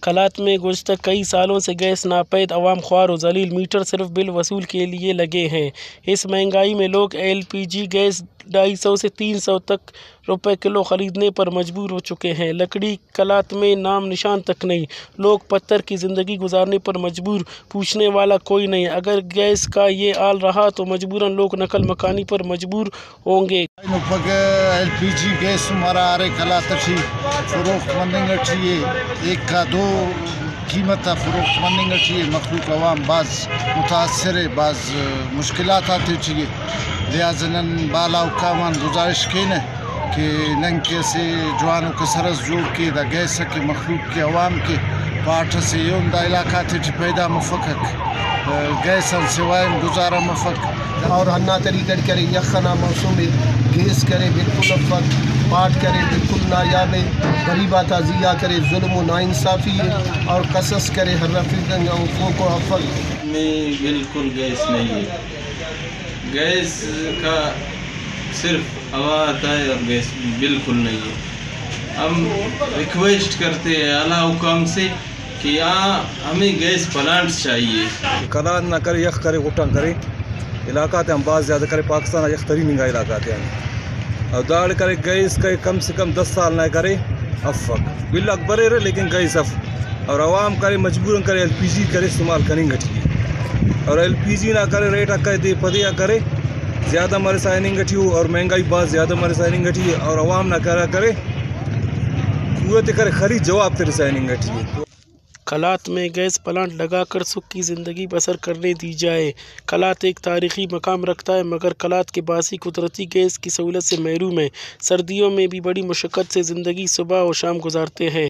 कलात में गुज़श्ता कई सालों से गैस नापैद, अवाम ख्वार व ज़लील, मीटर सिर्फ बिल वसूल के लिए लगे हैं। इस महंगाई में लोग LPG गैस 250 से 300 तक रुपए किलो ख़रीदने पर मजबूर हो चुके हैं। लकड़ी कलात में नाम निशान तक नहीं, लोग पत्थर की ज़िंदगी गुजारने पर मजबूर, पूछने वाला कोई नहीं। अगर गैस का ये हाल रहा तो मजबूरन लोग नकल मकानी पर मजबूर होंगे। LPG गैस मरारे कलातशी फरोख्त मंदिंगठी एक का दो कीमत फरोख्त मंदिंगठी मखलूक अवाम बाज़ मुतासर बाज़ मुश्किलात आती चाहिए। लिहाजा नन बाला हुकामान गुजारिश की न कि नन कैसे जवानों के सरस जोड़ के दा गैस के मखलूक के अवाम के पाठ से यूं दा इलाका थे पैदा मुफक्क गैस सिवाय गुजारा मुफक और हन्ना तरीक़े करे यखना मौसम गैस करे बिल्कुल अफक पाठ करे बिल्कुल नायाब गरीबा ताज़िया करे जुल्म व नाइंसाफ़ी और कसस करे हर रफ़ीक़न को अफक में बिल्कुल गैस नहीं है। गैस का सिर्फ हवा आता है और गैस बिल्कुल नहीं है। हम रिक्वेस्ट करते हैं आला हुकाम से कि यहाँ हमें गैस प्लांट चाहिए। कलात ना करे यख करे घुटन करे इलाका ते हम बात ज़्यादा करे पाकिस्तान यख तरी महंगा इलाका थे और दाड़ करे गैस के कम से कम 10 साल ना करे अफक बिल अकबर है लेकिन गैस अफ और आवाम करे मजबूरन करे LPG करे इस्तेमाल करेंगे और LPG ना करे रेट करे दे पदिया करे ज़्यादा मरे साइनिंग गठी और महंगाई बात ज़्यादा मरे साइनिंग गठी और आवाम ना करा करे कुत करे खरीद जवाब तेरे साइनिंग गठी। कलात में गैस प्लांट लगाकर सुख की ज़िंदगी बसर करने दी जाए। कलात एक तारीख़ी मकाम रखता है मगर कलात के बासी कुदरती गैस की सहूलत से महरूम है। सर्दियों में भी बड़ी मुशक्क़त से ज़िंदगी सुबह और शाम गुजारते हैं।